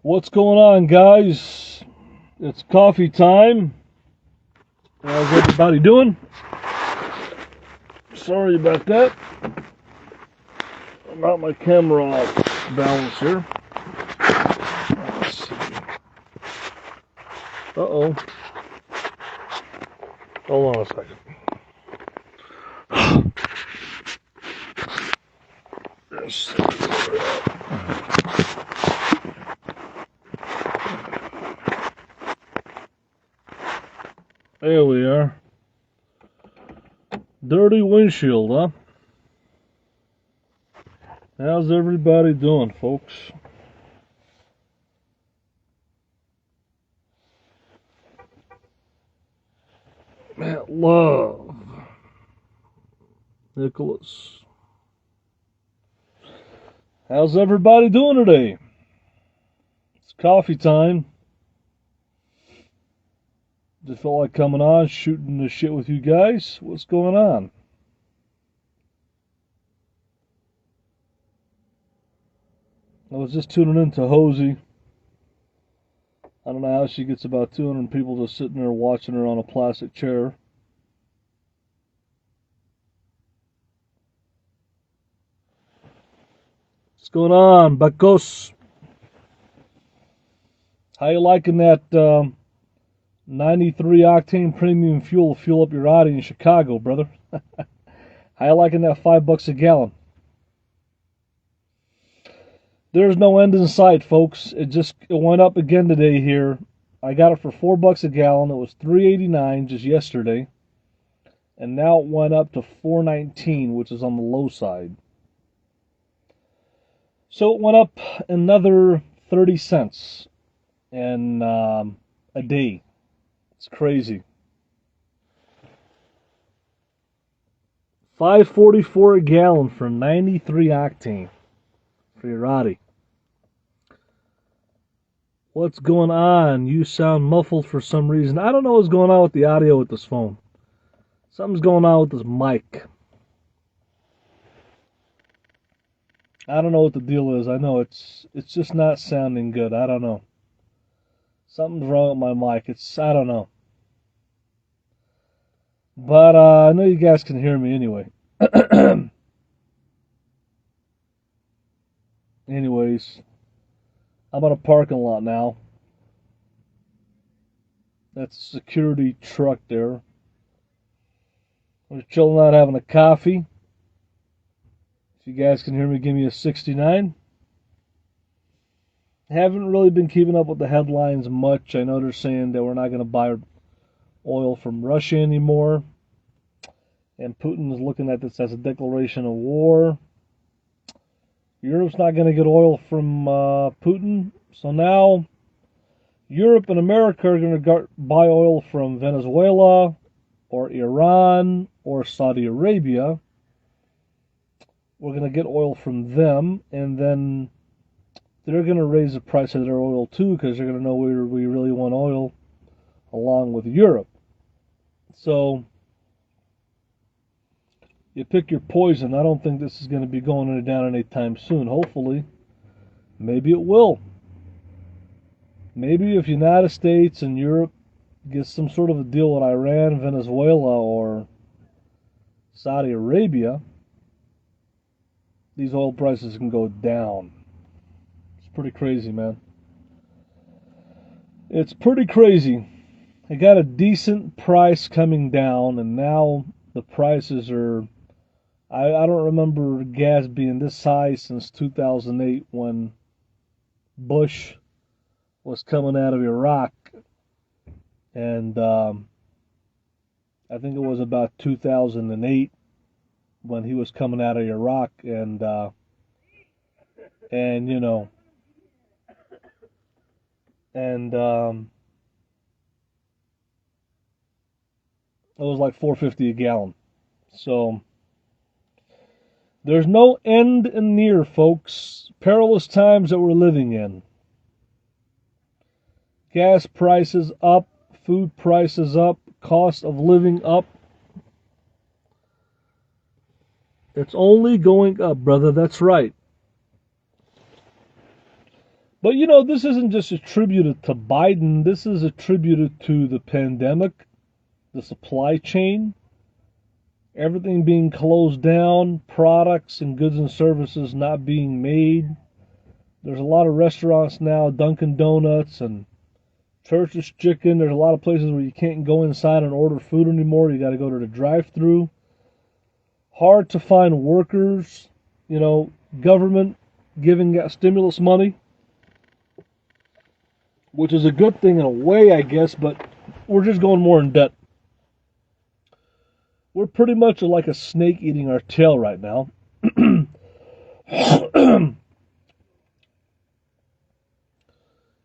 What's going on, guys? It's coffee time. How's everybody doing? Sorry about that. I got my camera off balance here. Let's see. Uh-oh. Hold on a second. Yes. There we are. Dirty windshield, huh? How's everybody doing, folks? Matt Love. Nicholas. How's everybody doing today? It's coffee time. Just felt like coming on, shooting the shit with you guys. What's going on? I was just tuning in to Hosey. I don't know how she gets about 200 people just sitting there watching her on a plastic chair. What's going on, Bacos? How you liking that 93 octane premium fuel to fuel up your Audi in Chicago, brother? How you liking that $5 a gallon? There's no end in sight, folks. It went up again today here. I got it for $4 a gallon. It was $3.89 just yesterday, and now it went up to $4.19, which is on the low side. So it went up another 30 cents in a day. It's crazy. $5.44 a gallon for 93 octane for your Audi. What's going on? You sound muffled for some reason. I don't know what's going on with the audio with this phone. Something's going on with this mic. I don't know what the deal is. I know it's just not sounding good. I don't know. Something's wrong with my mic. I don't know. But I know you guys can hear me anyway. Anyways, I'm on a parking lot now. That's a security truck there. I'm just chilling out having a coffee. If you guys can hear me, give me a 69. Haven't really been keeping up with the headlines much. I know they're saying that we're not going to buy oil from Russia anymore. And Putin is looking at this as a declaration of war. Europe's not going to get oil from Putin. So now Europe and America are going to buy oil from Venezuela or Iran or Saudi Arabia. We're going to get oil from them, and then they're going to raise the price of their oil too, because they're going to know we really want oil along with Europe. So you pick your poison. I don't think this is going to be going down anytime soon. Hopefully, maybe it will. Maybe if United States and Europe get some sort of a deal with Iran, Venezuela, or Saudi Arabia, these oil prices can go down. It's pretty crazy, man. It's pretty crazy. I got a decent price coming down, and now the prices are... I don't remember gas being this high since 2008 when Bush was coming out of Iraq. And I think it was about 2008 when he was coming out of Iraq, and you know, and it was like $4.50 a gallon. So there's no end in near, folks. Perilous times that we're living in. Gas prices up, food prices up, cost of living up. It's only going up, brother. That's right. But this isn't just attributed to Biden. This is attributed to the pandemic, the supply chain, everything being closed down, products and goods and services not being made. There's a lot of restaurants now, Dunkin' Donuts and Church's Chicken. There's a lot of places where you can't go inside and order food anymore. You got to go to the drive-thru. Hard to find workers. Government giving stimulus money, which is a good thing in a way, I guess, but we're just going more in debt. We're pretty much like a snake eating our tail right now.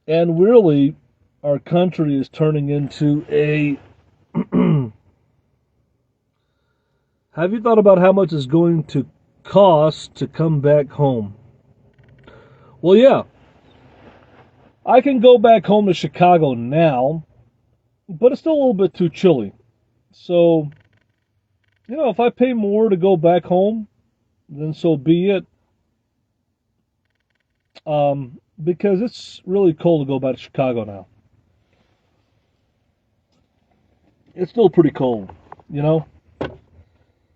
And really, our country is turning into a... Have you thought about how much it's going to cost to come back home? Well, yeah. I can go back home to Chicago now, but it's still a little bit too chilly. So, if I pay more to go back home, then so be it. Because it's really cold to go back to Chicago now. It's still pretty cold,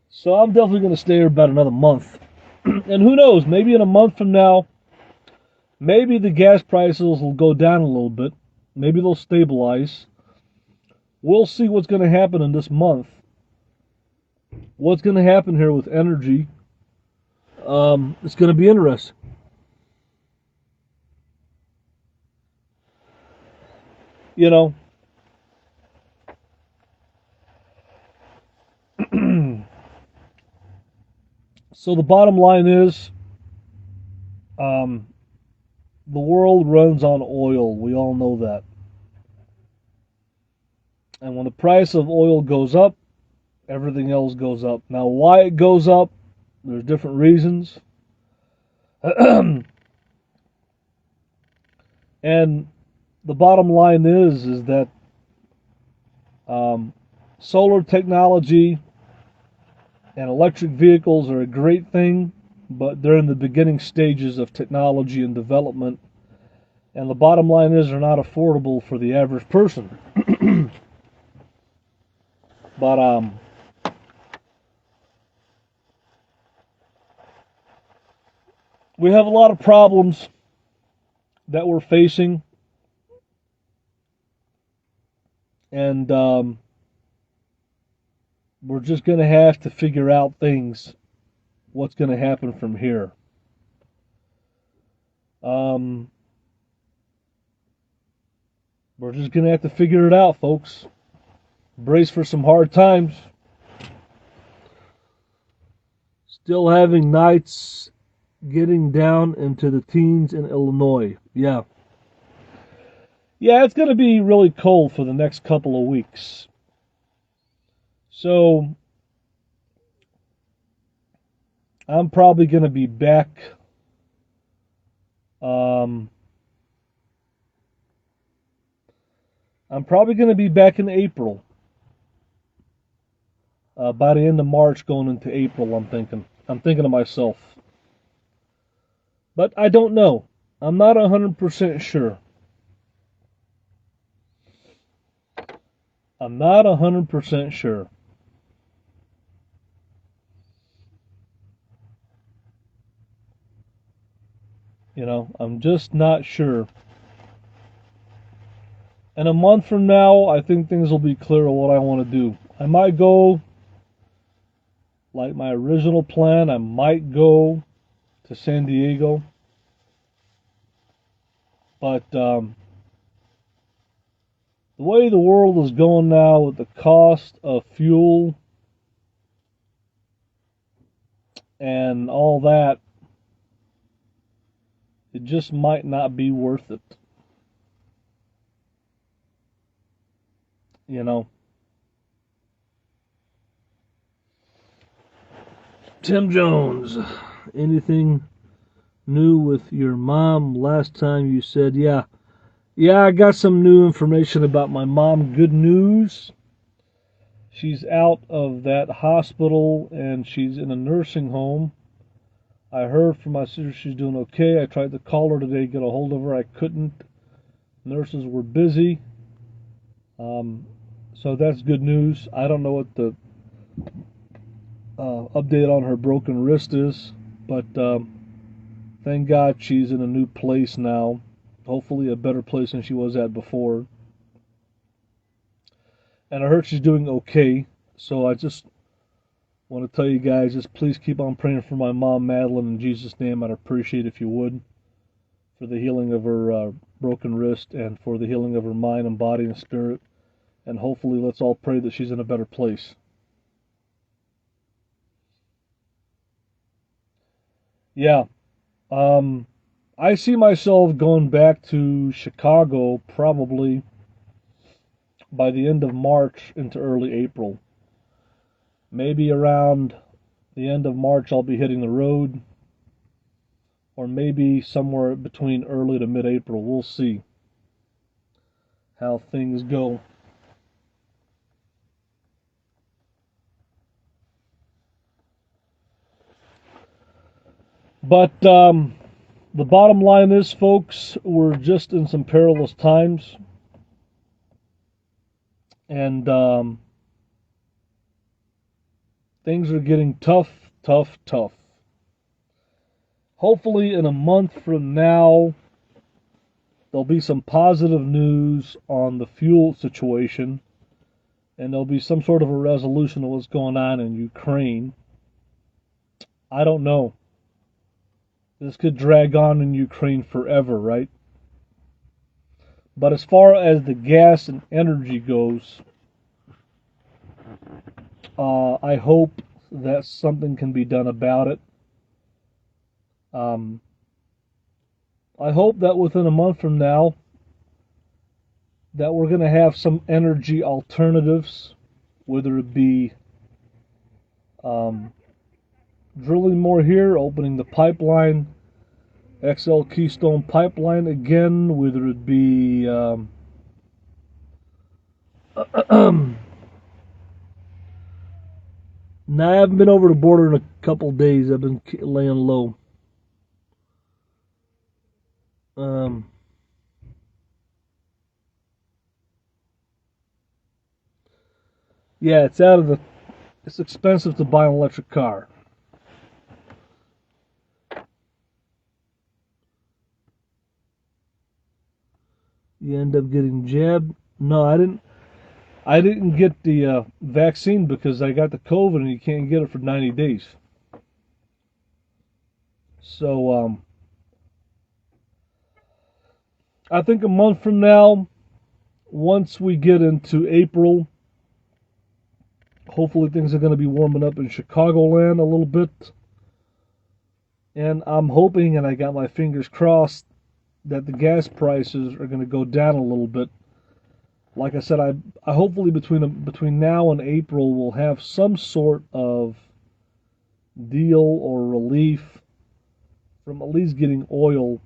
So I'm definitely going to stay here about another month. And who knows, maybe in a month from now, maybe the gas prices will go down a little bit. Maybe they'll stabilize. We'll see what's going to happen in this month. What's going to happen here with energy. It's going to be interesting. So the bottom line is, the world runs on oil. We all know that. And when the price of oil goes up, everything else goes up. Now, why it goes up, there's different reasons. And the bottom line is that solar technology and electric vehicles are a great thing, but they're in the beginning stages of technology and development. And the bottom line is they're not affordable for the average person. But we have a lot of problems that we're facing. And we're just going to have to figure out what's going to happen from here. We're just going to have to figure it out, folks. Brace for some hard times. Still having nights getting down into the teens in Illinois. Yeah. Yeah, it's going to be really cold for the next couple of weeks. So, I'm probably going to be back. I'm probably going to be back in April. By the end of March, going into April, I'm thinking to myself. But I don't know. I'm not 100% sure. I'm not 100% sure. I'm just not sure. And a month from now, I think things will be clear on what I want to do. I might go, like my original plan, I might go to San Diego. But the way the world is going now with the cost of fuel and all that, it just might not be worth it. Tim Jones, anything new with your mom? Last time you said, yeah, I got some new information about my mom. Good news. She's out of that hospital and she's in a nursing home. I heard from my sister she's doing okay. I tried to call her today, get a hold of her. I couldn't. Nurses were busy. So that's good news. I don't know what the update on her broken wrist is, but thank God she's in a new place now. Hopefully a better place than she was at before. And I heard she's doing okay. So I just want to tell you guys, just please keep on praying for my mom, Madeline, in Jesus' name. I'd appreciate it if you would, for the healing of her broken wrist and for the healing of her mind and body and spirit. And hopefully let's all pray that she's in a better place. Yeah. I see myself going back to Chicago probably by the end of March into early April. Maybe around the end of March I'll be hitting the road, or maybe somewhere between early to mid-April. We'll see how things go. But the bottom line is, folks, we're just in some perilous times. And things are getting tough, tough, tough. Hopefully, in a month from now, there'll be some positive news on the fuel situation, and there'll be some sort of a resolution of what's going on in Ukraine. I don't know. This could drag on in Ukraine forever, right? But as far as the gas and energy goes, I hope that something can be done about it. I hope that within a month from now that we're going to have some energy alternatives, whether it be drilling more here, opening the pipeline, XL Keystone Pipeline again, whether it be now I haven't been over the border in a couple days. I've been laying low. Yeah, it's expensive to buy an electric car. You end up getting jabbed. No, I didn't. I didn't get the vaccine because I got the COVID, and you can't get it for 90 days. So I think a month from now, once we get into April, hopefully things are going to be warming up in Chicagoland a little bit. And I'm hoping, and I got my fingers crossed, that the gas prices are going to go down a little bit. Like I said, I hopefully between now and April we'll have some sort of deal or relief from at least getting oil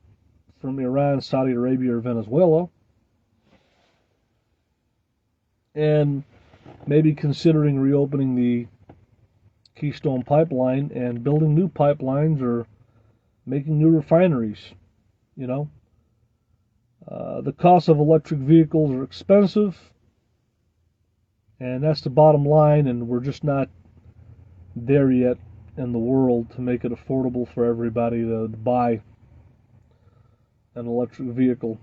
from Iran, Saudi Arabia, or Venezuela, and maybe considering reopening the Keystone Pipeline and building new pipelines or making new refineries. You know, the cost of electric vehicles are expensive, and that's the bottom line, and we're just not there yet in the world to make it affordable for everybody to buy an electric vehicle.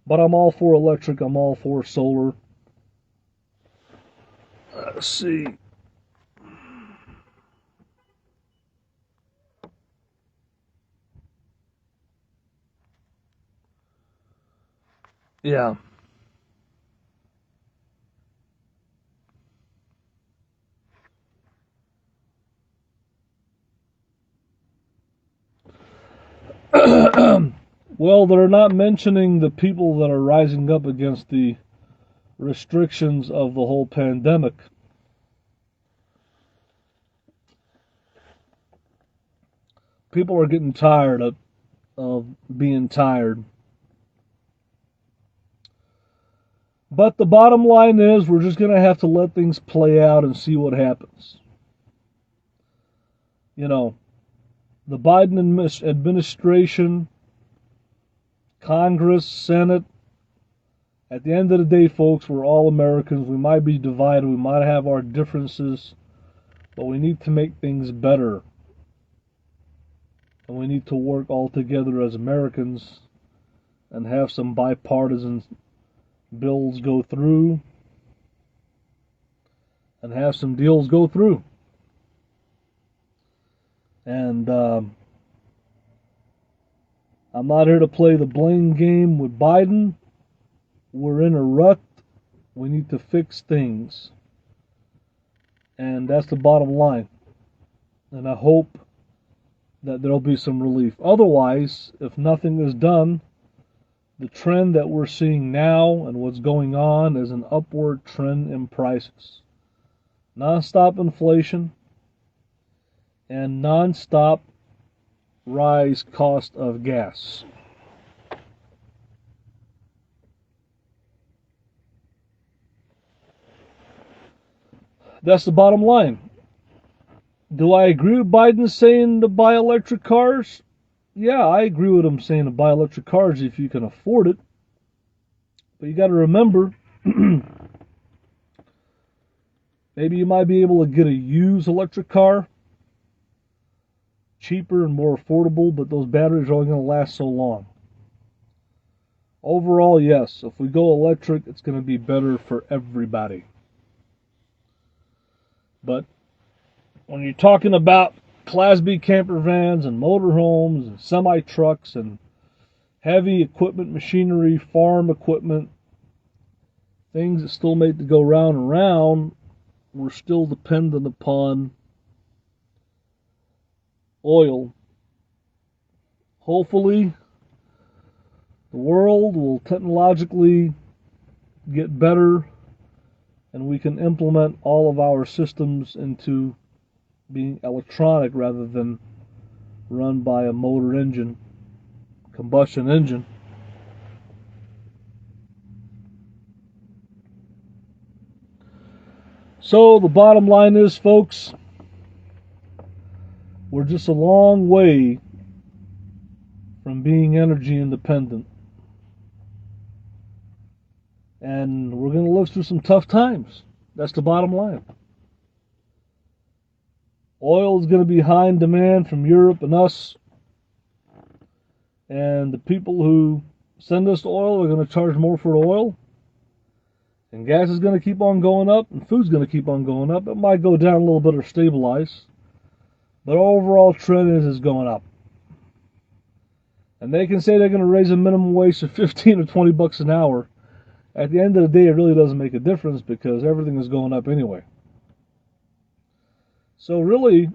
But I'm all for electric, I'm all for solar. Let's see. Yeah. Well, they're not mentioning the people that are rising up against the restrictions of the whole pandemic. People are getting tired of being tired. But the bottom line is we're just going to have to let things play out and see what happens. You know, the Biden administration, Congress, Senate, at the end of the day, folks, we're all Americans. We might be divided, we might have our differences, but we need to make things better. And we need to work all together as Americans and have some bipartisan bills go through and have some deals go through. And I'm not here to play the blame game with Biden. We're in a rut. We need to fix things. And that's the bottom line. And I hope that there'll be some relief. Otherwise, if nothing is done, the trend that we're seeing now and what's going on is an upward trend in prices. Non-stop inflation and non-stop rise cost of gas. That's the bottom line. Do I agree with Biden saying to buy electric cars? Yeah, I agree with him saying to buy electric cars if you can afford it. But you got to remember, maybe you might be able to get a used electric car, cheaper and more affordable, but those batteries are only going to last so long. Overall, yes, if we go electric, it's going to be better for everybody. But when you're talking about Class B camper vans and motorhomes and semi-trucks and heavy equipment, machinery, farm equipment, things that still make to go round and round, we're still dependent upon oil. Hopefully, the world will technologically get better and we can implement all of our systems into being electronic rather than run by a motor engine, combustion engine. So the bottom line is, folks, we're just a long way from being energy independent. And we're going to live through some tough times. That's the bottom line. Oil is going to be high in demand from Europe and us. And the people who send us the oil are going to charge more for the oil. And gas is going to keep on going up. And food's going to keep on going up. It might go down a little bit or stabilize. But overall trend is going up. And they can say they're going to raise a minimum wage to 15 or 20 bucks an hour. At the end of the day, it really doesn't make a difference because everything is going up anyway. So really,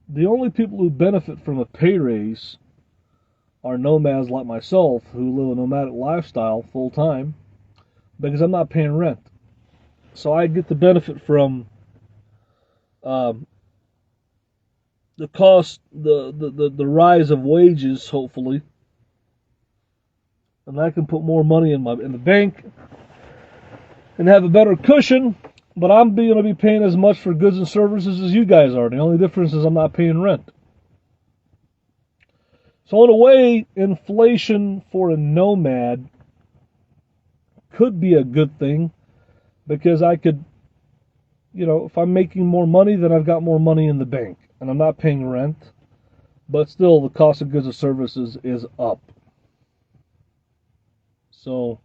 the only people who benefit from a pay raise are nomads like myself who live a nomadic lifestyle full time because I'm not paying rent. So I get the benefit from the cost, the rise of wages, hopefully. And I can put more money in the bank and have a better cushion, but I'm going to be paying as much for goods and services as you guys are. The only difference is I'm not paying rent. So in a way, inflation for a nomad could be a good thing because I could, if I'm making more money, then I've got more money in the bank and I'm not paying rent, but still the cost of goods and services is up. So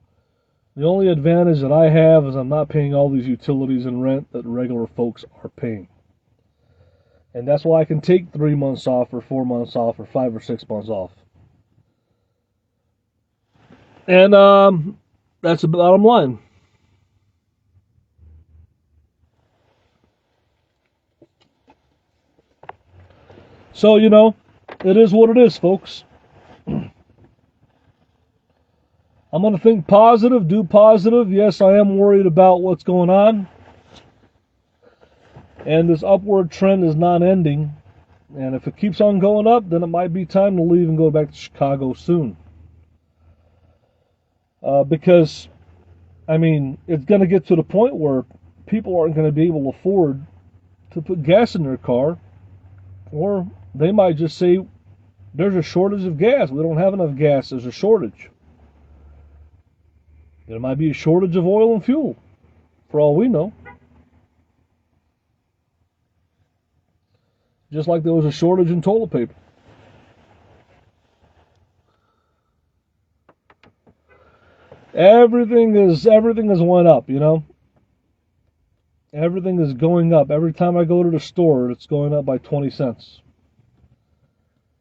the only advantage that I have is I'm not paying all these utilities and rent that regular folks are paying. And that's why I can take 3 months off or 4 months off or 5 or 6 months off. And that's the bottom line. So, it is what it is, folks. I'm going to think positive, do positive. Yes, I am worried about what's going on. And this upward trend is not ending. And if it keeps on going up, then it might be time to leave and go back to Chicago soon. Because, it's going to get to the point where people aren't going to be able to afford to put gas in their car Or they might just say, there's a shortage of gas. We don't have enough gas. There's a shortage. There might be a shortage of oil and fuel, for all we know. Just like there was a shortage in toilet paper. Everything is went up, you know. Everything is going up. Every time I go to the store, it's going up by 20 cents.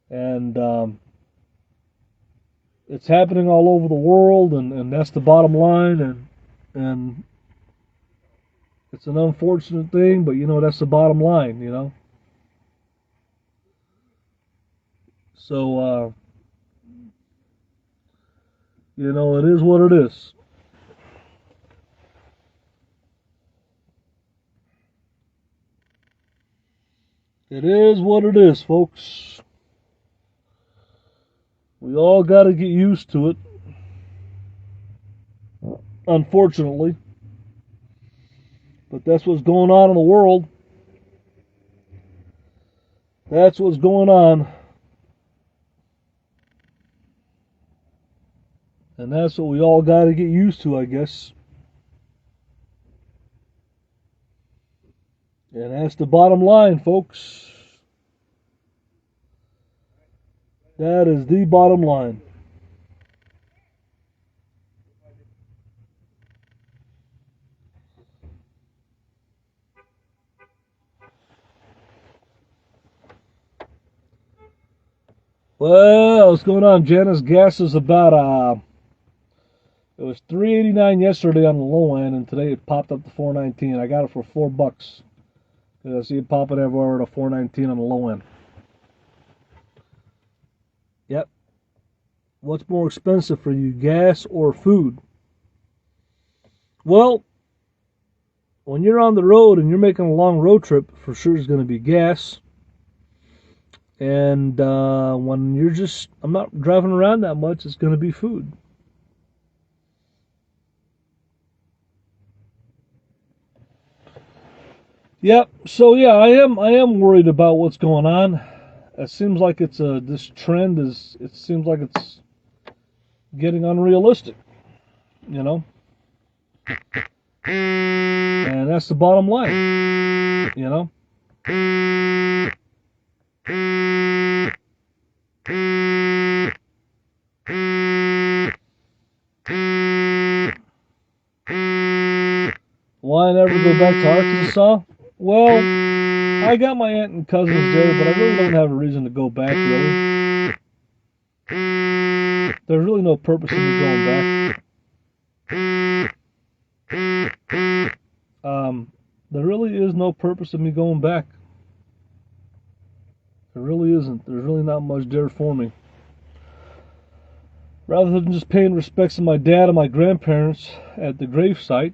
And it's happening all over the world, and that's the bottom line. And it's an unfortunate thing, but you know, that's the bottom line, you know. So, you know, it is what it is. It is what it is, folks. We all got to get used to it. Unfortunately. But that's what's going on in the world. That's what's going on. And that's what we all got to get used to, I guess. And that's the bottom line, folks. That is the bottom line. Well, what's going on, Janice? Gas is about it was $3.89 yesterday on the low end, and today it popped up to $4.19. I got it for $4. I see it popping everywhere to $4.19 on the low end. Yep. What's more expensive for you, gas or food? Well, when you're on the road and you're making a long road trip, for sure it's going to be gas. And when I'm not driving around that much, it's going to be food. Yep. So yeah, I am worried about what's going on. It seems like this trend is. It seems like it's getting unrealistic. You know. And that's the bottom line. You know. Why never go back to Arkansas? Well, I got my aunt and cousins there, but I really don't have a reason to go back, really. There's really no purpose in me going back. There really is no purpose in me going back. There really isn't. There's really not much there for me. Rather than just paying respects to my dad and my grandparents at the gravesite,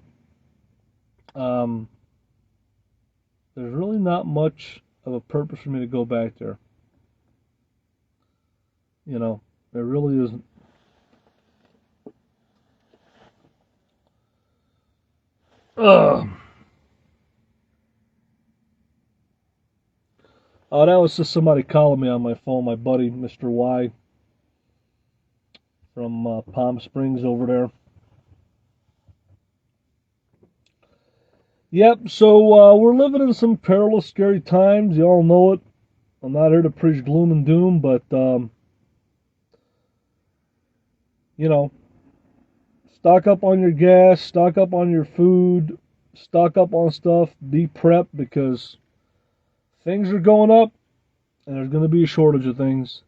there's really not much of a purpose for me to go back there. You know, there really isn't. Ugh. Oh, that was just somebody calling me on my phone, my buddy, Mr. Y, from Palm Springs over there. Yep, so we're living in some perilous, scary times. You all know it. I'm not here to preach gloom and doom, but, you know, stock up on your gas, stock up on your food, stock up on stuff, be prepped, because things are going up, and there's going to be a shortage of things.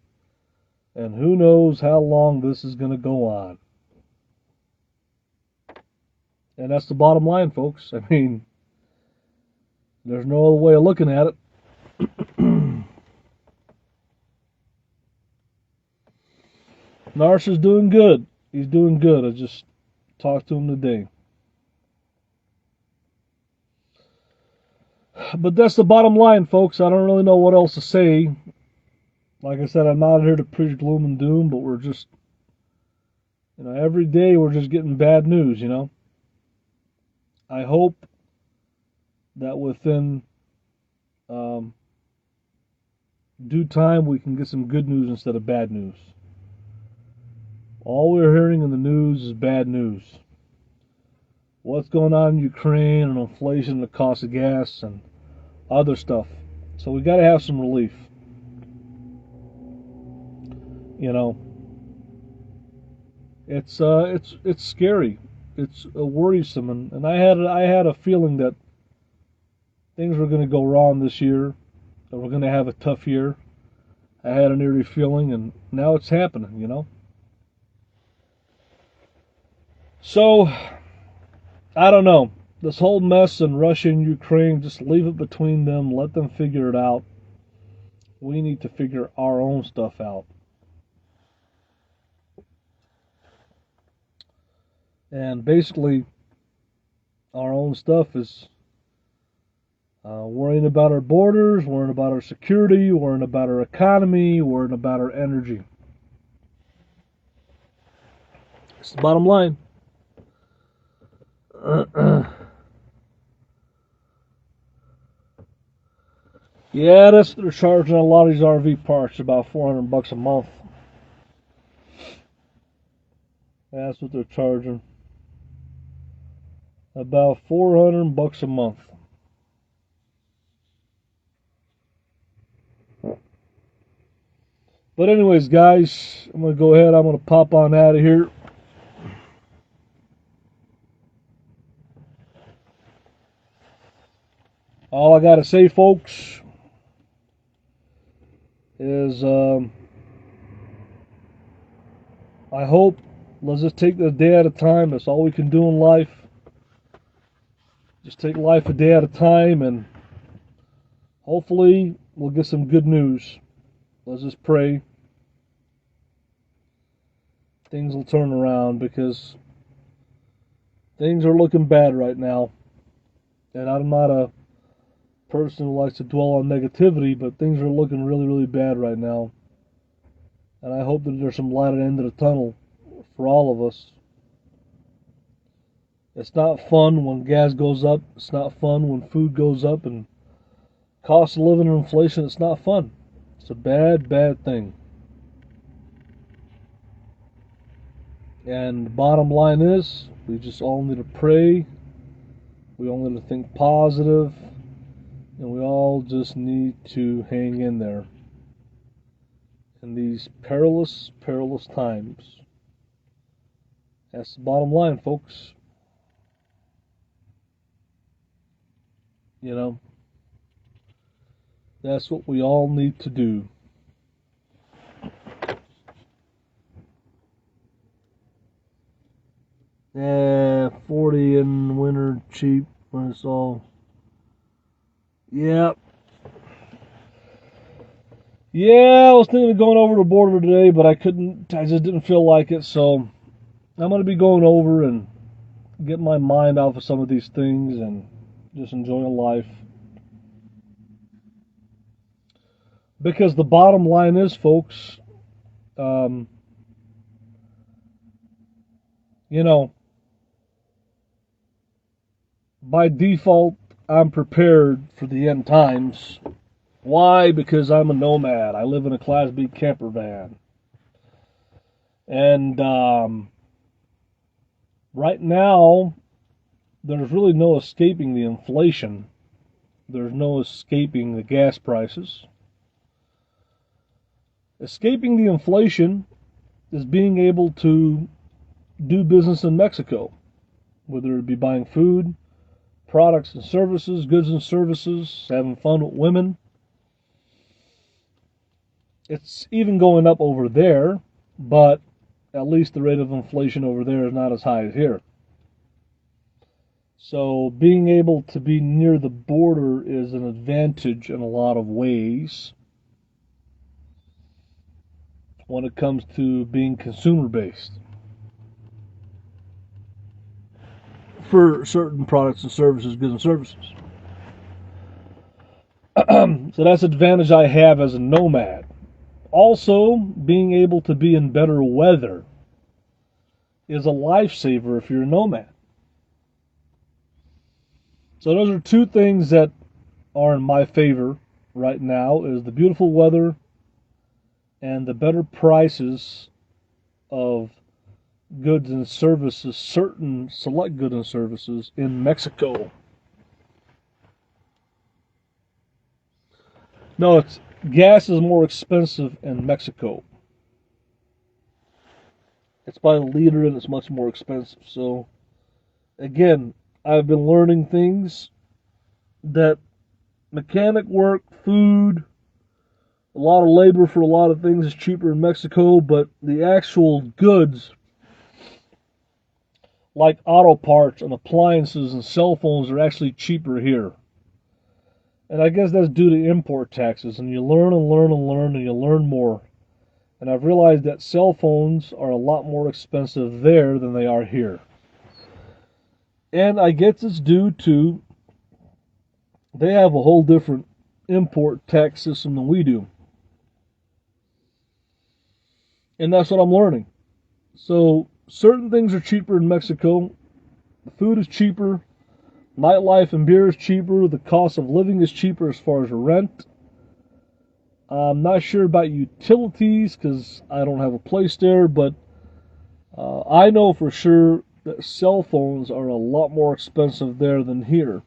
And who knows how long this is going to go on. And that's the bottom line, folks. I mean, there's no other way of looking at it. Narsh is doing good. He's doing good. I just talked to him today. But that's the bottom line, folks. I don't really know what else to say. Like I said, I'm not here to preach gloom and doom, but we're just, you know, every day we're just getting bad news, you know. I hope that within due time we can get some good news instead of bad news. All we're hearing in the news is bad news. What's going on in Ukraine and inflation, the cost of gas and other stuff. So we got to have some relief. You know, it's scary. It's worrisome, and I had a feeling that things were going to go wrong this year, that we're going to have a tough year. I had an eerie feeling, and now it's happening. You know. So I don't know. This whole mess in Russia and Ukraine, just leave it between them. Let them figure it out. We need to figure our own stuff out. And basically, our own stuff is worrying about our borders, worrying about our security, worrying about our economy, worrying about our energy. It's the bottom line. Yeah, that's what they're charging a lot of these RV parks, about $400 a month. That's what they're charging. About $400 a month. But anyways, guys, I'm going to go ahead. I'm going to pop on out of here. All I got to say, folks, is I hope, let's just take it a day at a time. That's all we can do in life. Just take life a day at a time, and hopefully we'll get some good news. Let's just pray things will turn around, because things are looking bad right now. And I'm not a person who likes to dwell on negativity, but things are looking really, really bad right now. And I hope that there's some light at the end of the tunnel for all of us. It's not fun when gas goes up. It's not fun when food goes up, and cost of living and inflation. It's not fun. It's a bad, bad thing. And the bottom line is, we just all need to pray. We all need to think positive. And we all just need to hang in there in these perilous, perilous times. That's the bottom line, folks. You know, that's what we all need to do. Yeah, 40 in winter, cheap when it's all. Yep. Yeah, I was thinking of going over the border today, but I couldn't. I just didn't feel like it, so I'm going to be going over and getting my mind off of some of these things and just enjoying life. Because the bottom line is, folks, you know, by default, I'm prepared for the end times. Why? Because I'm a nomad. I live in a Class B camper van. And right now, there's really no escaping the inflation. There's no escaping the gas prices. Escaping the inflation is being able to do business in Mexico, whether it be buying food, products and services, goods and services, having fun with women. It's even going up over there, but at least the rate of inflation over there is not as high as here. So being able to be near the border is an advantage in a lot of ways when it comes to being consumer-based for certain products and services, goods and services. So that's an advantage I have as a nomad. Also, being able to be in better weather is a lifesaver if you're a nomad. So those are two things that are in my favor right now is the beautiful weather and the better prices of goods and services, certain select goods and services in Mexico. No, it's gas is more expensive in Mexico. It's by the liter and it's much more expensive. So again, I've been learning things that mechanic work, food, a lot of labor for a lot of things is cheaper in Mexico, but the actual goods like auto parts and appliances and cell phones are actually cheaper here. And I guess that's due to import taxes. And you learn and learn and learn and you learn more. And I've realized that cell phones are a lot more expensive there than they are here. And I guess it's due to they have a whole different import tax system than we do. And that's what I'm learning. So certain things are cheaper in Mexico. The food is cheaper. Nightlife and beer is cheaper. The cost of living is cheaper as far as rent. I'm not sure about utilities because I don't have a place there, but I know for sure that cell phones are a lot more expensive there than here.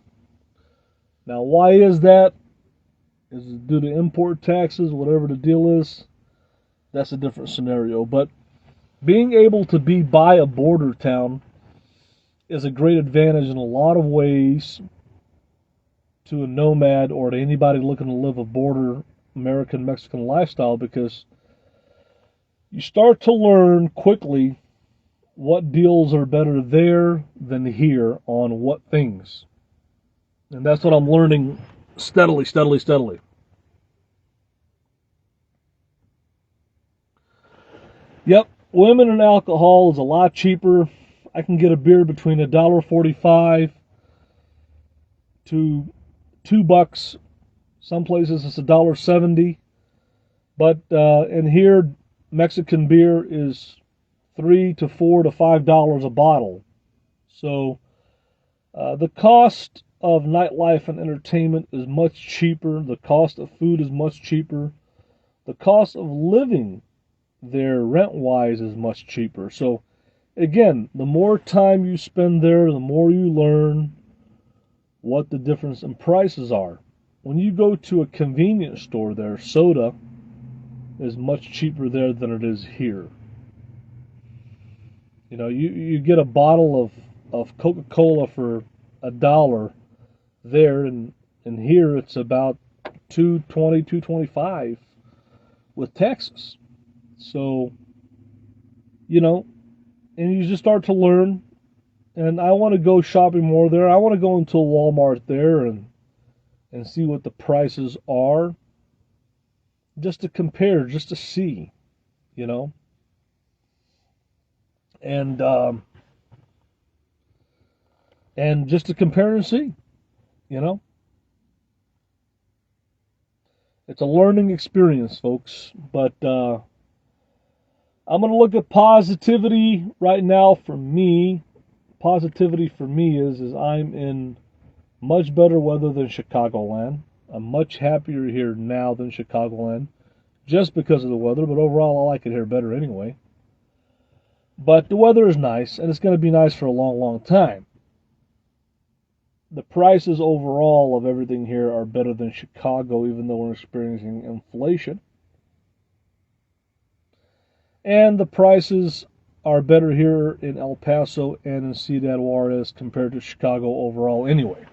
Now, why is that? Is it due to import taxes, whatever the deal is? That's a different scenario. But being able to be by a border town is a great advantage in a lot of ways to a nomad or to anybody looking to live a border American-Mexican lifestyle, because you start to learn quickly what deals are better there than here on what things. And that's what I'm learning steadily. Yep, women and alcohol is a lot cheaper. I can get a beer between $1.45 to $2. Some places it's $1.70. But in here, Mexican beer is $3 to $4 to $5 a bottle. So the cost of nightlife and entertainment is much cheaper. The cost of food is much cheaper. The cost of living there, rent-wise, is much cheaper. So again, the more time you spend there, the more you learn what the difference in prices are. When you go to a convenience store there, soda is much cheaper there than it is here. You know, you get a bottle of Coca-Cola for $1 there, and here it's about $2.20, $2.25 with taxes. So, you know, and you just start to learn. And I want to go shopping more there. I want to go into a Walmart there and see what the prices are, just to compare, just to see, you know. And just to compare and see, you know. It's a learning experience, folks. But I'm going to look at positivity right now for me. Positivity for me is I'm in much better weather than Chicagoland. I'm much happier here now than Chicagoland, just because of the weather, but overall I like it here better anyway. But the weather is nice, and it's going to be nice for a long, long time. The prices overall of everything here are better than Chicago, even though we're experiencing inflation. And the prices are better here in El Paso and in Ciudad Juarez compared to Chicago overall anyway.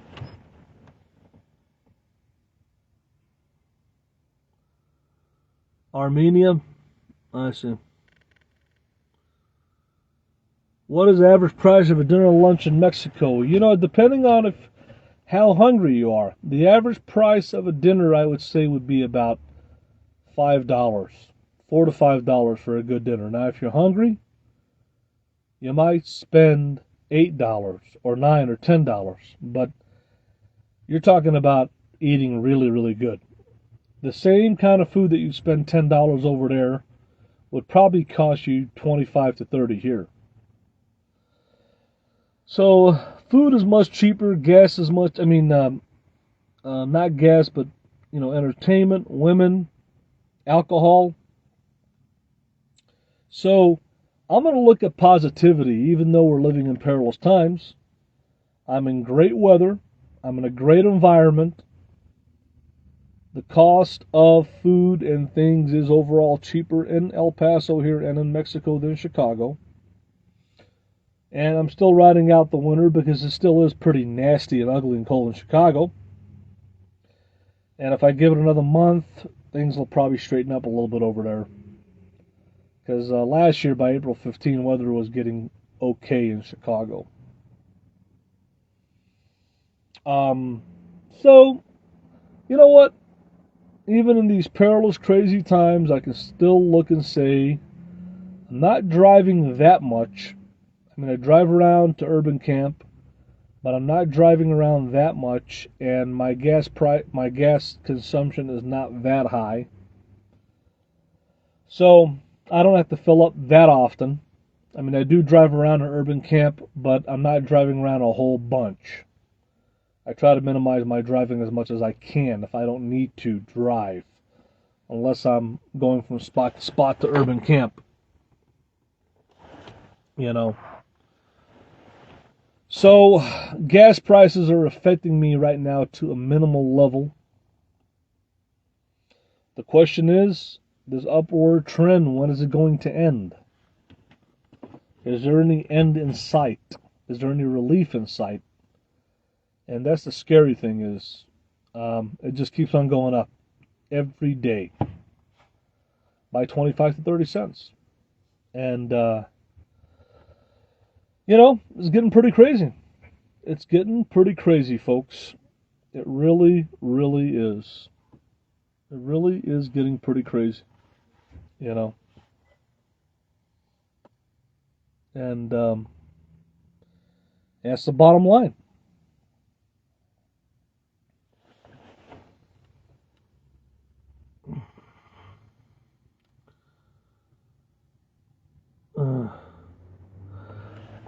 Armenia, I see. What is the average price of a dinner or lunch in Mexico? You know, depending on how hungry you are. The average price of a dinner, I would say, would be about $5, $4 to $5 for a good dinner. Now, if you're hungry, you might spend $8 or $9 or $10, but you're talking about eating really, really good. The same kind of food that you spend $10 over there would probably cost you 25 to 30 here. So food is much cheaper. Gas is much, not gas, but entertainment, women, alcohol. So I'm going to look at positivity, even though we're living in perilous times. I'm in great weather. I'm in a great environment. The cost of food and things is overall cheaper in El Paso here and in Mexico than Chicago. And I'm still riding out the winter because it still is pretty nasty and ugly and cold in Chicago. And if I give it another month, things will probably straighten up a little bit over there. Because last year, by April 15, weather was getting okay in Chicago. So, you know what? Even in these perilous, crazy times, I can still look and say, I'm not driving that much. I mean, I drive around to urban camp, but I'm not driving around that much, and my gas consumption is not that high. So I don't have to fill up that often. I mean, I do drive around an urban camp, but I'm not driving around a whole bunch. I try to minimize my driving as much as I can if I don't need to drive, unless I'm going from spot to spot to urban camp. You know. So, gas prices are affecting me right now to a minimal level. The question is, this upward trend, when is it going to end? Is there any end in sight? Is there any relief in sight? And that's the scary thing is, it just keeps on going up every day by 25 to 30 cents. And, it's getting pretty crazy. It's getting pretty crazy, folks. It really, really is. It really is getting pretty crazy, you know. And that's the bottom line.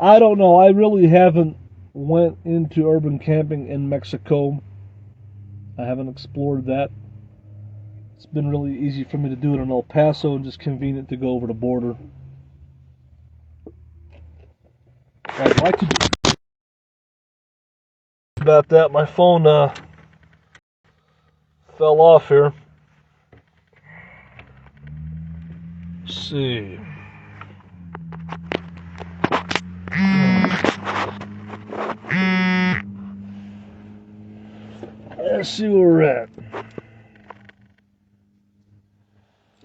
I don't know. I really haven't went into urban camping in Mexico. I haven't explored that. It's been really easy for me to do it in El Paso and just convenient to go over the border. I'd like to do about that. My phone fell off here. Let's see. Let's see where we're at.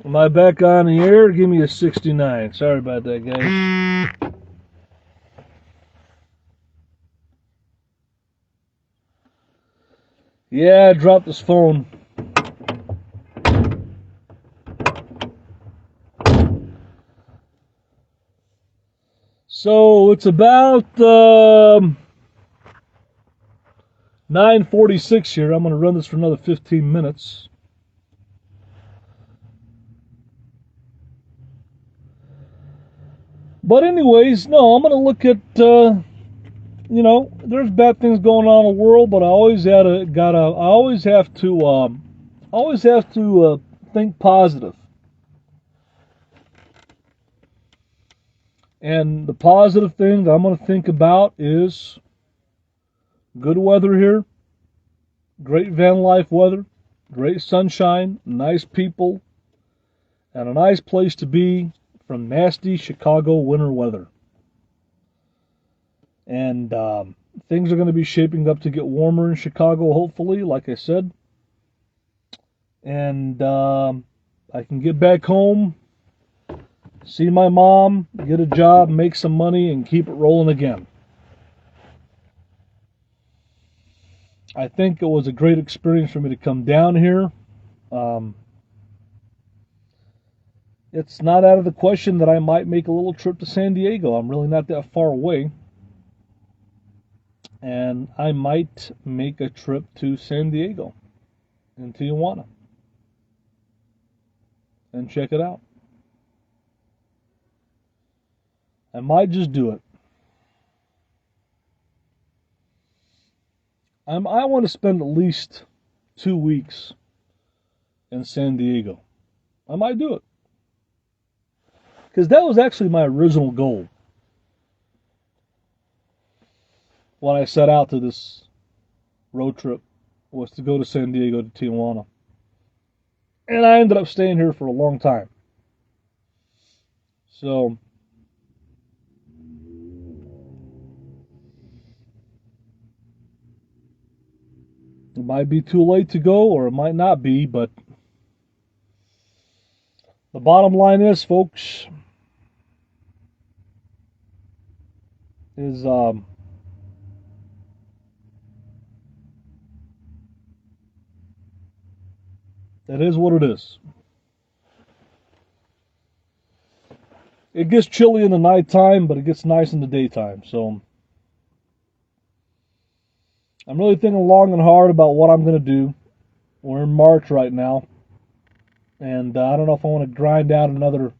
Am I back on the air? Give me a 69. Sorry about that, guys. Yeah, I dropped this phone. So it's about 9:46 here. I'm going to run this for another 15 minutes. But anyways, no, I'm going to look at, there's bad things going on in the world, but I always have to think positive. And the positive thing that I'm going to think about is good weather here, great van life weather, great sunshine, nice people, and a nice place to be from nasty Chicago winter weather. And things are going to be shaping up to get warmer in Chicago, hopefully, like I said. And I can get back home, see my mom, get a job, make some money, and keep it rolling again. I think it was a great experience for me to come down here. It's not out of the question that I might make a little trip to San Diego. I'm really not that far away. And I might make a trip to San Diego and Tijuana and check it out. I might just do it. I want to spend at least 2 weeks in San Diego. I might do it. Because that was actually my original goal when I set out to this road trip, was to go to San Diego to Tijuana. And I ended up staying here for a long time. So it might be too late to go, or it might not be, but the bottom line is, folks, is it is what it is. It gets chilly in the nighttime, but it gets nice in the daytime. So I'm really thinking long and hard about what I'm going to do. We're in March right now, and I don't know if I want to grind out another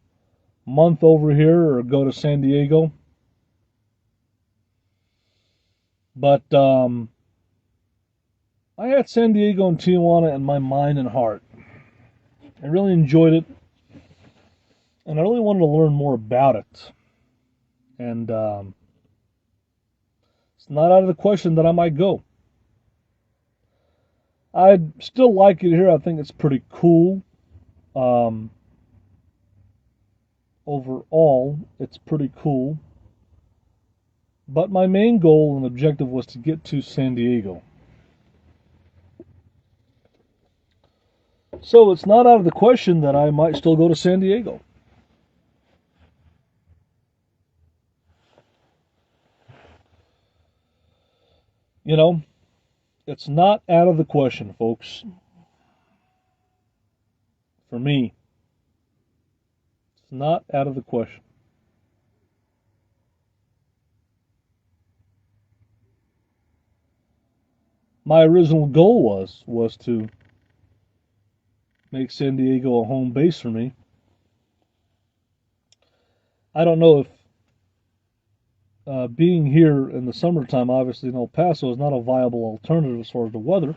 month over here or go to San Diego. But I had San Diego and Tijuana in my mind and heart. I really enjoyed it, and I really wanted to learn more about it. And it's not out of the question that I might go. I'd still like it here. I think it's pretty cool. Um, Overall, it's pretty cool. But my main goal and objective was to get to San Diego. So it's not out of the question that I might still go to San Diego. You know, it's not out of the question, folks. For me, it's not out of the question. My original goal was to make San Diego a home base for me. I don't know if being here in the summertime, obviously in El Paso, is not a viable alternative as far as the weather,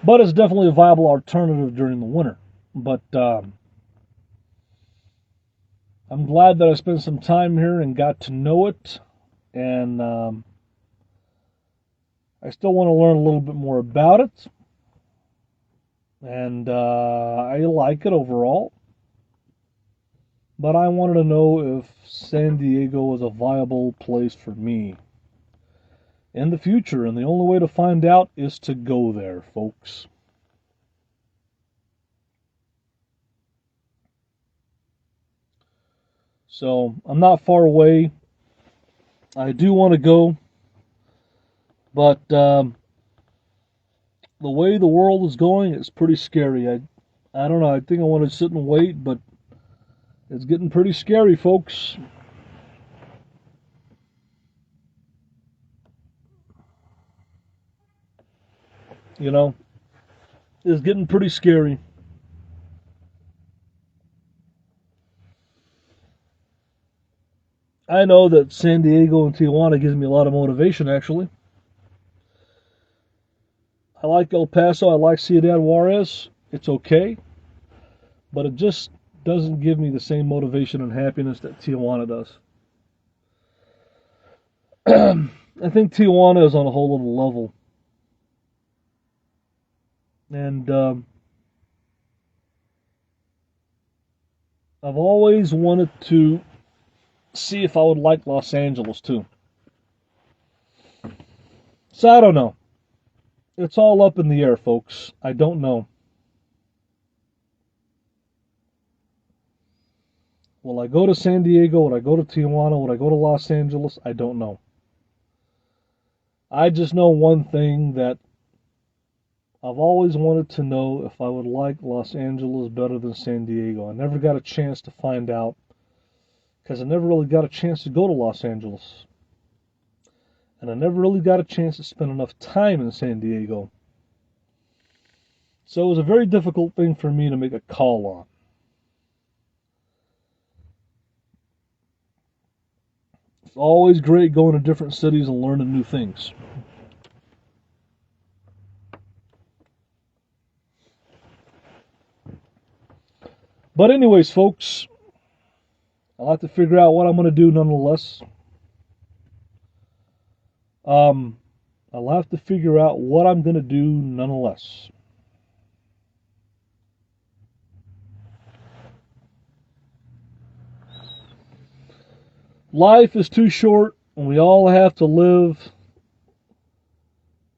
but it's definitely a viable alternative during the winter. But I'm glad that I spent some time here and got to know it, and I still want to learn a little bit more about it, and I like it overall. But I wanted to know if San Diego was a viable place for me in the future, and the only way to find out is to go there, folks. So I'm not far away. I do want to go, but the way the world is going, it's pretty scary. I don't know. I think I want to sit and wait, but it's getting pretty scary, folks. You know, it's getting pretty scary. I know that San Diego and Tijuana gives me a lot of motivation, actually. I like El Paso. I like Ciudad Juarez. It's okay. But it just doesn't give me the same motivation and happiness that Tijuana does. I think Tijuana is on a whole other level. And I've always wanted to see if I would like Los Angeles too. So I don't know. It's all up in the air, folks. I don't know. Will I go to San Diego? Will I go to Tijuana? Will I go to Los Angeles? I don't know. I just know one thing, that I've always wanted to know if I would like Los Angeles better than San Diego. I never got a chance to find out, because I never really got a chance to go to Los Angeles. And I never really got a chance to spend enough time in San Diego. So it was a very difficult thing for me to make a call on. It's always great going to different cities and learning new things. But anyways, folks, I'll have to figure out what I'm going to do nonetheless. I'll have to figure out what I'm going to do nonetheless. Life is too short, and we all have to live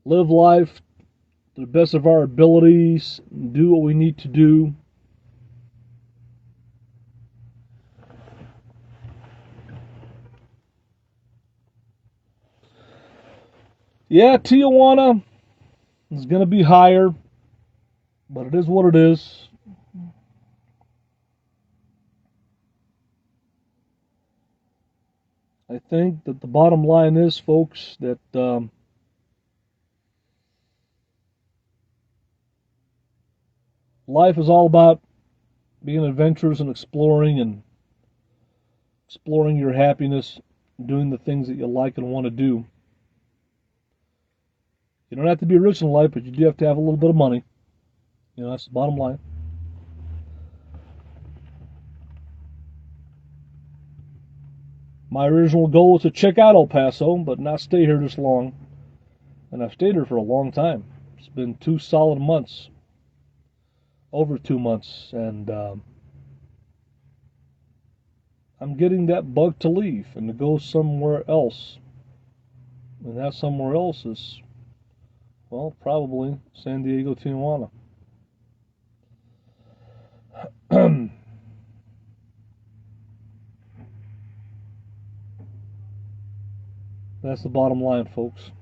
life to the best of our abilities, and do what we need to do. Yeah, Tijuana is going to be higher, but it is what it is. I think that the bottom line is, folks, that life is all about being adventurous and exploring your happiness, doing the things that you like and want to do. You don't have to be rich in life, but you do have to have a little bit of money. You know, that's the bottom line. My original goal was to check out El Paso, but not stay here this long. And I've stayed here for a long time. It's been 2 solid months. Over 2 months. And I'm getting that bug to leave and to go somewhere else. And that somewhere else is, well, probably San Diego, Tijuana. That's the bottom line, folks.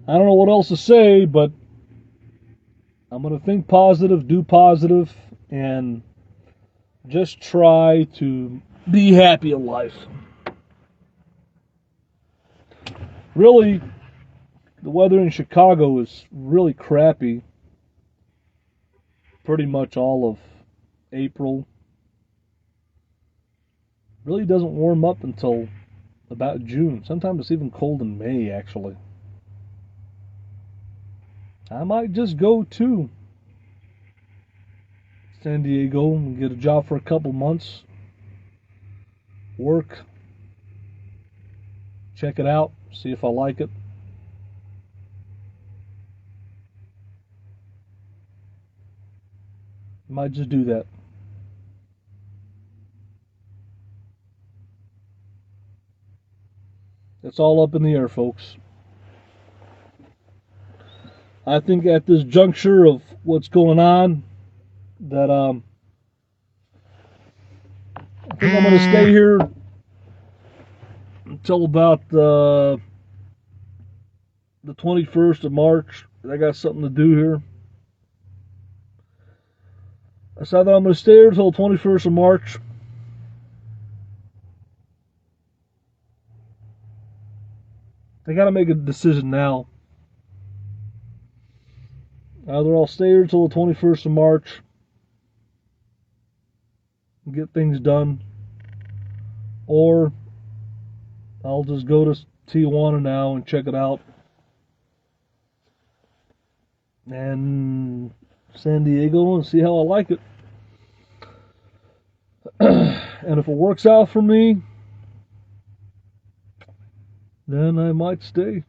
I don't know what else to say, but I'm going to think positive, do positive, and just try to be happy in life. Really, the weather in Chicago is really crappy pretty much all of April. Really doesn't warm up until about June. Sometimes it's even cold in May, actually. I might just go to San Diego and get a job for a couple months, work, check it out, see if I like it. Might just do that. It's all up in the air, folks. I think at this juncture of what's going on, that I think I'm going to stay here until about the 21st of March. I got something to do here. I decided that I'm going to stay here until the 21st of March. I got to make a decision now. Either I'll stay here until the 21st of March and get things done, or I'll just go to Tijuana now and check it out. And San Diego and see how I like it. And if it works out for me, then I might stay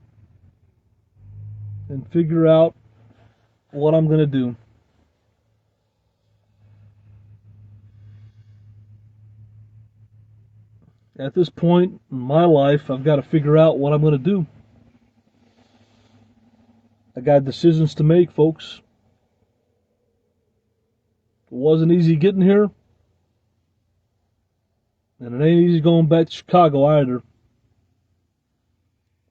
and figure out what I'm going to do. At this point in my life, I've got to figure out what I'm going to do. I got decisions to make, folks. It wasn't easy getting here, and it ain't easy going back to Chicago either.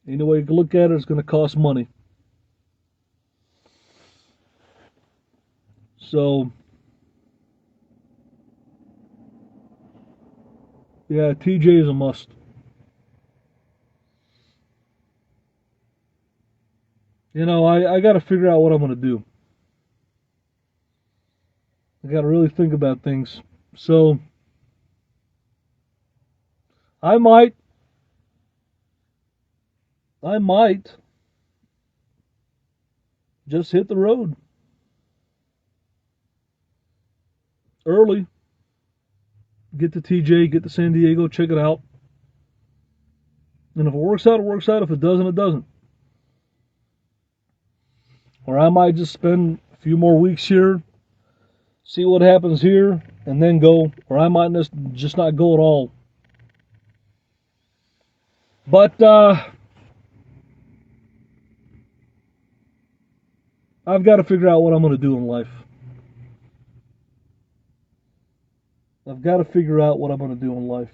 Any way you can look at it, it's going to cost money. So, yeah, TJ is a must. You know, I got to figure out what I'm going to do. I got to really think about things. So, I might I might just hit the road early, get to TJ, get to San Diego, check it out. And if it works out, it works out. If it doesn't, it doesn't. Or I might just spend a few more weeks here, see what happens here, and then go. Or I might just not go at all. But I've got to figure out what I'm going to do in life. I've got to figure out what I'm going to do in life.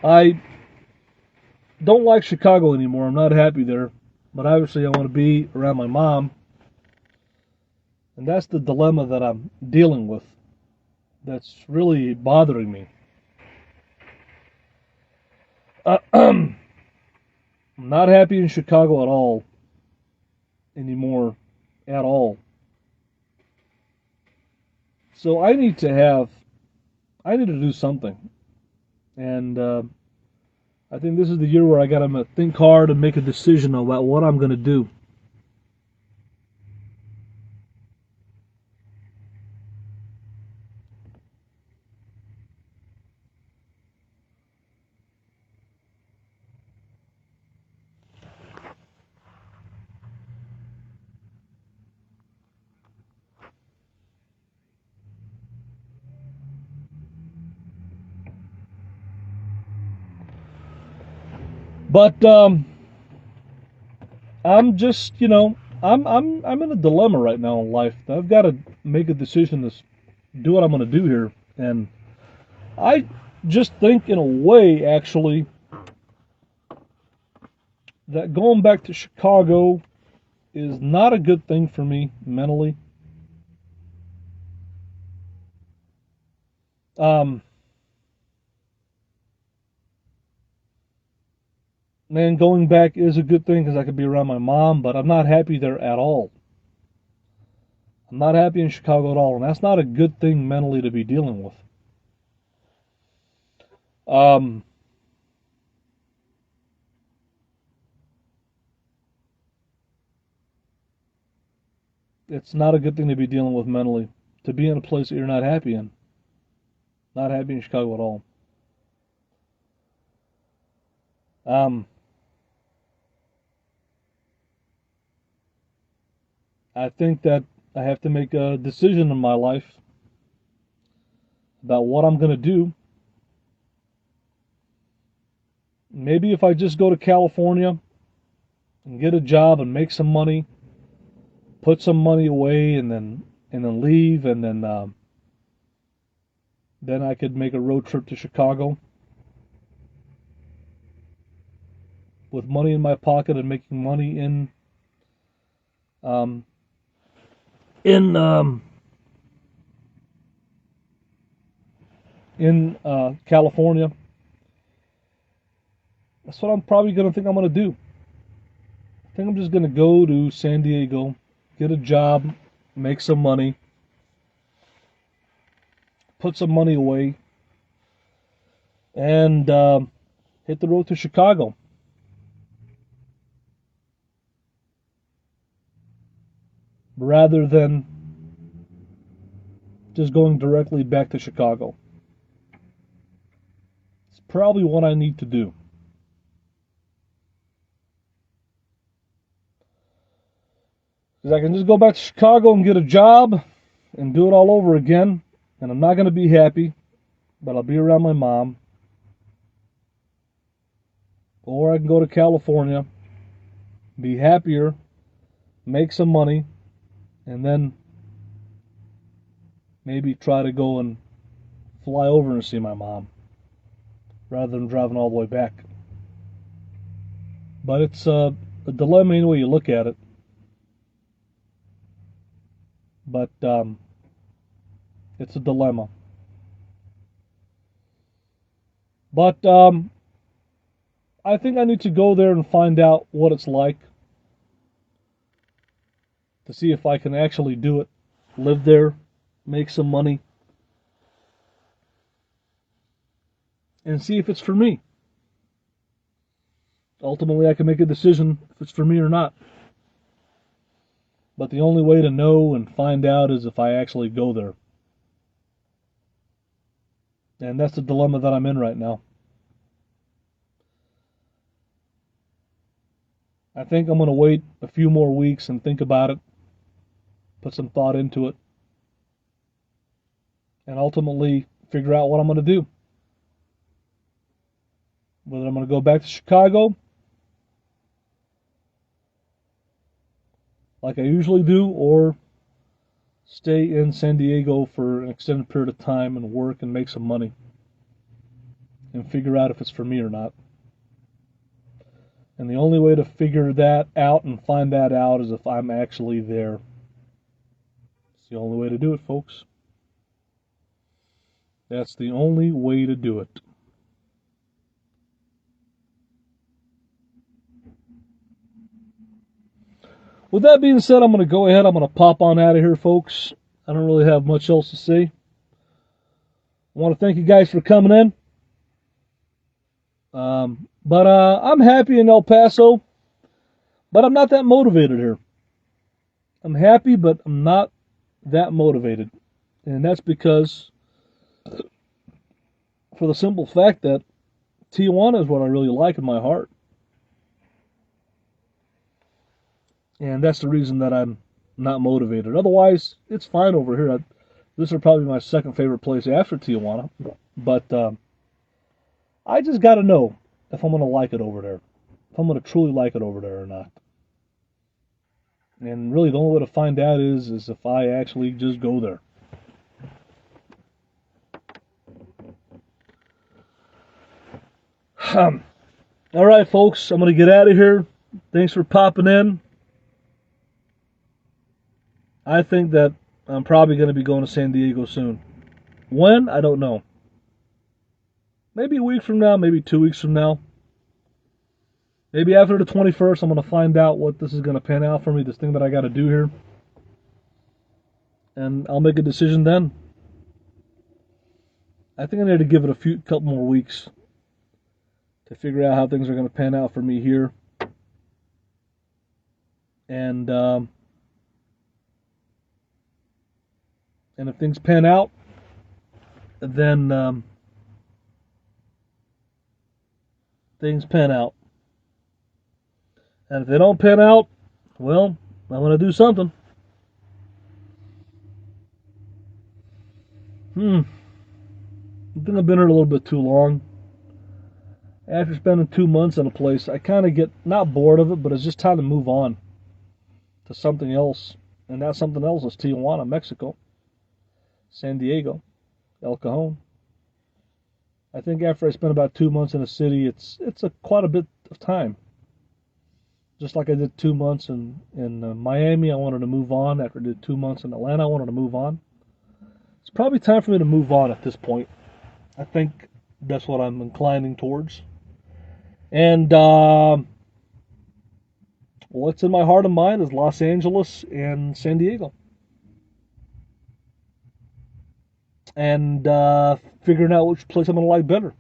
I don't like Chicago anymore. I'm not happy there. But obviously, I want to be around my mom. And that's the dilemma that I'm dealing with. That's really bothering me. I'm not happy in Chicago at all anymore. At all. So I need to do something. And I think this is the year where I got to think hard and make a decision about what I'm going to do. But I'm just, I'm in a dilemma right now in life. I've got to make a decision to do what I'm going to do here, and I just think, in a way, actually, that going back to Chicago is not a good thing for me mentally. Man, going back is a good thing because I could be around my mom, but I'm not happy there at all. I'm not happy in Chicago at all, and that's not a good thing mentally to be dealing with. Um, it's not a good thing to be dealing with mentally. To be in a place that you're not happy in. Not happy in Chicago at all. Um, I think that I have to make a decision in my life about what I'm going to do. Maybe if I just go to California and get a job and make some money, put some money away, and then leave, and then I could make a road trip to Chicago with money in my pocket and making money um, in California. That's what I'm probably going to think I'm going to do. I think I'm just going to go to San Diego, get a job, make some money, put some money away, and hit the road to Chicago. Rather than just going directly back to Chicago. It's probably what I need to do. Because I can just go back to Chicago and get a job and do it all over again. And I'm not going to be happy, but I'll be around my mom. Or I can go to California, be happier, make some money, and then maybe try to go and fly over and see my mom rather than driving all the way back. But it's a dilemma any way you look at it. But it's a dilemma. But I think I need to go there and find out what it's like to see if I can actually do it, live there, make some money, and see if it's for me. Ultimately, I can make a decision if it's for me or not. But the only way to know and find out is if I actually go there. And that's the dilemma that I'm in right now. I think I'm going to wait a few more weeks and think about it, put some thought into it, and ultimately figure out what I'm going to do. Whether I'm going to go back to Chicago like I usually do, or stay in San Diego for an extended period of time and work and make some money and figure out if it's for me or not. And the only way to figure that out and find that out is if I'm actually there. It's the only way to do it, folks. That's the only way to do it. With that being said, I'm going to go ahead. I'm going to pop on out of here, folks. I don't really have much else to say. I want to thank you guys for coming in. But I'm happy in El Paso, but I'm not that motivated here. I'm happy, but I'm not that motivated. And that's because, for the simple fact that Tijuana is what I really like in my heart. And that's the reason that I'm not motivated. Otherwise, it's fine over here. This is probably my second favorite place after Tijuana. But I just got to know if I'm going to like it over there. If I'm going to truly like it over there or not. And really the only way to find out is if I actually just go there. All right, folks, I'm going to get out of here. Thanks for popping in. I think that I'm probably going to be going to San Diego soon. When? I don't know. Maybe a week from now, maybe 2 weeks from now. Maybe after the 21st, I'm going to find out what this is going to pan out for me, this thing that I got to do here. And I'll make a decision then. I think I need to give it a couple more weeks to figure out how things are going to pan out for me here. And if things pan out, then things pan out. And if they don't pan out, well, I'm going to do something. I think I've been here a little bit too long. After spending 2 months in a place, I kind of get not bored of it, but it's just time to move on to something else. And that something else is Tijuana, Mexico, San Diego, El Cajon. I think after I spend about 2 months in a city, it's quite a bit of time. Just like I did 2 months in Miami, I wanted to move on. After I did 2 months in Atlanta, I wanted to move on. It's probably time for me to move on at this point. I think that's what I'm inclining towards. And what's in my heart and mind is Los Angeles and San Diego. And figuring out which place I'm going to like better.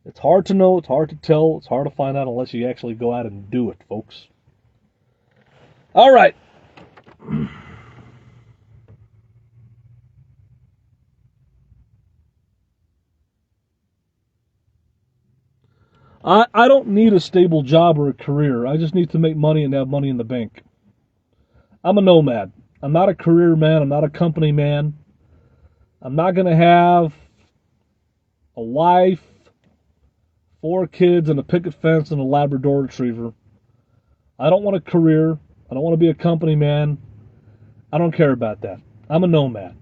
It's hard to know, it's hard to tell, it's hard to find out unless you actually go out and do it, folks. All right. I don't need a stable job or a career. I just need to make money and have money in the bank. I'm a nomad. I'm not a career man. I'm not a company man. I'm not going to have a wife, 4 kids, and a picket fence and a Labrador Retriever. I don't want a career. I don't want to be a company man. I don't care about that. I'm a nomad.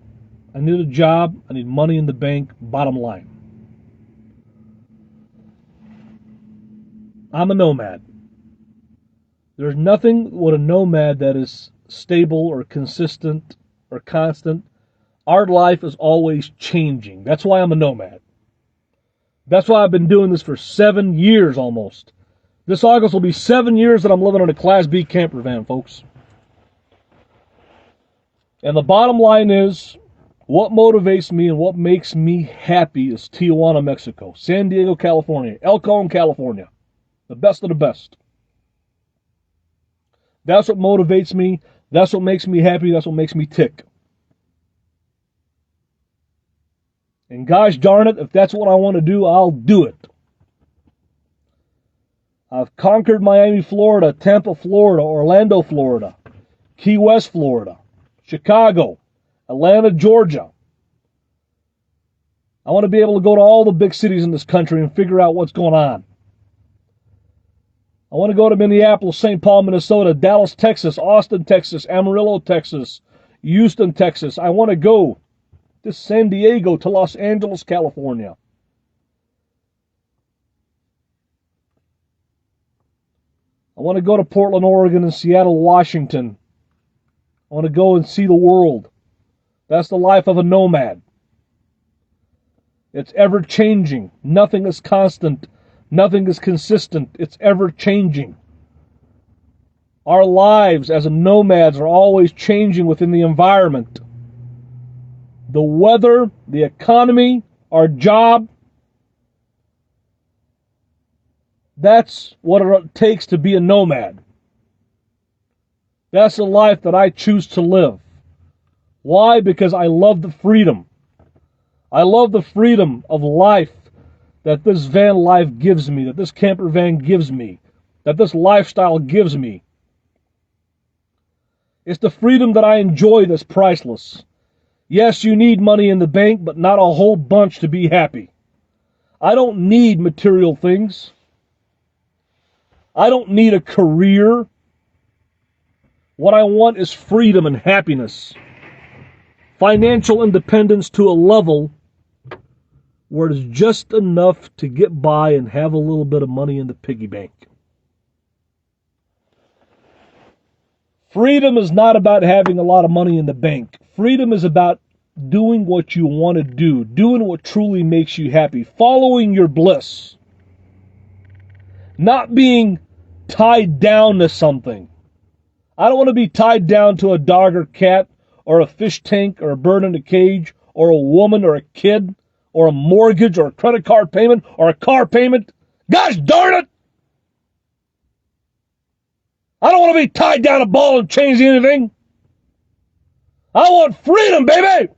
I need a job. I need money in the bank. Bottom line. I'm a nomad. There's nothing with a nomad that is stable or consistent or constant. Our life is always changing. That's why I'm a nomad. That's why I've been doing this for 7 years almost. This August will be 7 years that I'm living in a Class B camper van, folks. And the bottom line is, What motivates me and what makes me happy is Tijuana, Mexico, San Diego, California, El Cajon, California. The best of the best. That's what motivates me. That's what makes me happy. That's what makes me tick. And gosh darn it, if that's what I want to do, I'll do it. I've conquered Miami, Florida, Tampa, Florida, Orlando, Florida, Key West, Florida, Chicago, Atlanta, Georgia. I want to be able to go to all the big cities in this country and figure out what's going on. I want to go to Minneapolis, St. Paul, Minnesota, Dallas, Texas, Austin, Texas, Amarillo, Texas, Houston, Texas. I want to go to San Diego, to Los Angeles, California. I want to go to Portland, Oregon, and Seattle, Washington. I want to go and see the world. That's the life of a nomad. It's ever changing. Nothing is constant. Nothing is consistent. It's ever changing. Our lives as nomads are always changing within the environment. The weather, the economy, our job. That's what it takes to be a nomad. That's the life that I choose to live. Why? Because I love the freedom. I love the freedom of life that this van life gives me, that this camper van gives me, that this lifestyle gives me. It's the freedom that I enjoy that's priceless. Yes, you need money in the bank, but not a whole bunch to be happy. I don't need material things. I don't need a career. What I want is freedom and happiness. Financial independence to a level where it's just enough to get by and have a little bit of money in the piggy bank. Freedom is not about having a lot of money in the bank. Freedom is about doing what you want to do, doing what truly makes you happy, following your bliss, not being tied down to something. I don't want to be tied down to a dog or cat or a fish tank or a bird in a cage or a woman or a kid or a mortgage or a credit card payment or a car payment. Gosh darn it! I don't want to be tied down a ball and chains to anything. I want freedom, baby!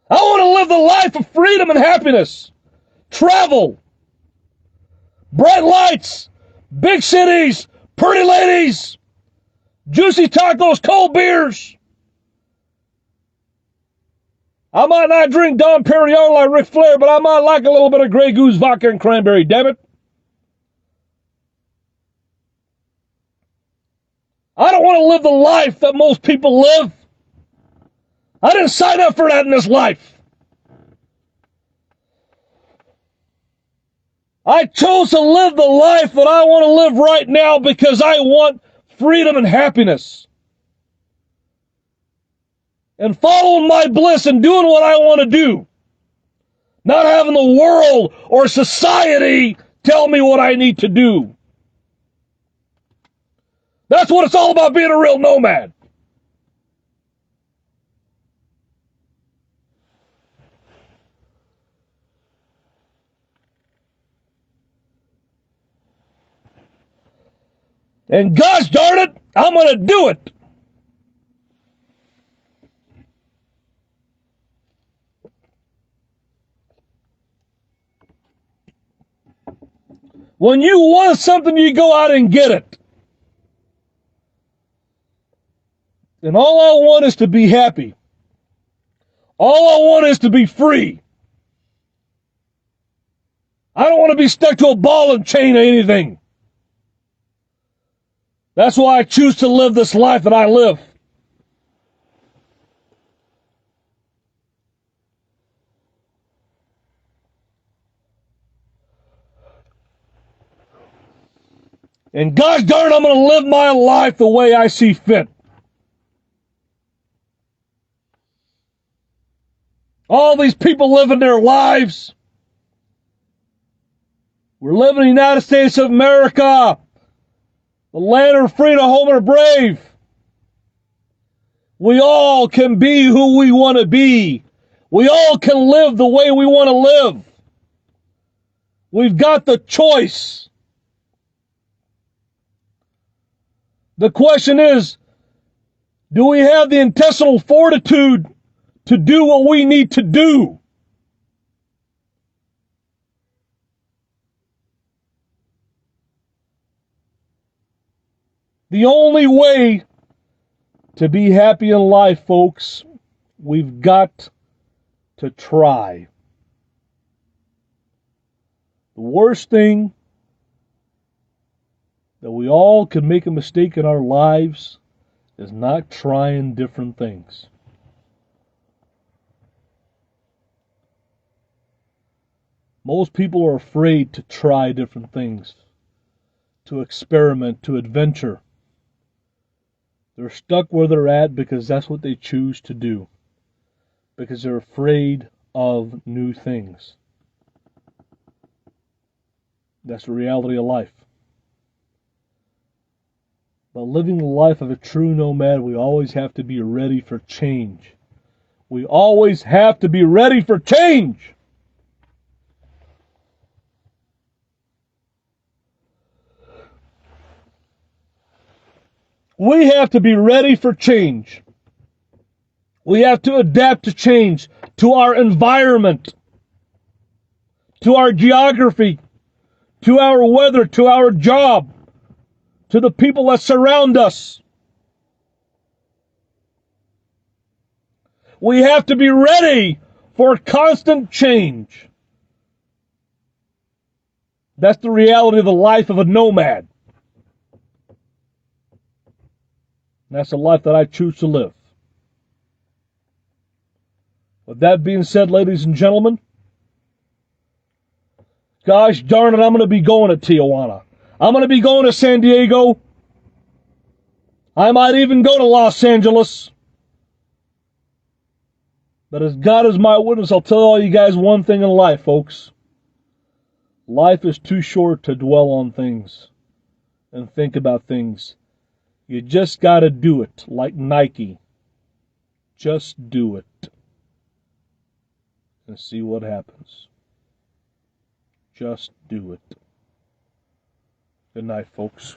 I want to live the life of freedom and happiness. Travel. Bright lights. Big cities. Pretty ladies. Juicy tacos, cold beers. I might not drink Dom Perignon like Ric Flair, but I might like a little bit of Grey Goose vodka and cranberry, damn it. I don't want to live the life that most people live. I didn't sign up for that in this life. I chose to live the life that I want to live right now because I want freedom and happiness. And following my bliss and doing what I want to do. Not having the world or society tell me what I need to do. That's what it's all about, being a real nomad. And gosh darn it, I'm going to do it. When you want something, you go out and get it. And all I want is to be happy. All I want is to be free. I don't want to be stuck to a ball and chain or anything. That's why I choose to live this life that I live. And gosh darn it, I'm going to live my life the way I see fit. All these people living their lives. We're living in the United States of America, the land of the free, the home of the brave. We all can be who we want to be. We all can live the way we want to live. We've got the choice. The question is, do we have the intestinal fortitude to do what we need to do? The only way to be happy in life, folks, we've got to try. The worst thing that we all can make a mistake in our lives is not trying different things. Most people are afraid to try different things, to experiment, to adventure. They're stuck where they're at because that's what they choose to do, because they're afraid of new things. That's the reality of life. But living the life of a true nomad, we always have to be ready for change. We always have to be ready for change. We have to be ready for change. We have to adapt to change, to our environment, to our geography, to our weather, to our job, to the people that surround us. We have to be ready for constant change. That's the reality of the life of a nomad. That's the life that I choose to live. With that being said, ladies and gentlemen, gosh darn it, I'm going to be going to Tijuana. I'm going to be going to San Diego. I might even go to Los Angeles. But as God is my witness, I'll tell all you guys one thing in life, folks. Life is too short to dwell on things and think about things. You just got to do it, like Nike. Just do it and see what happens. Just do it. Good night, folks.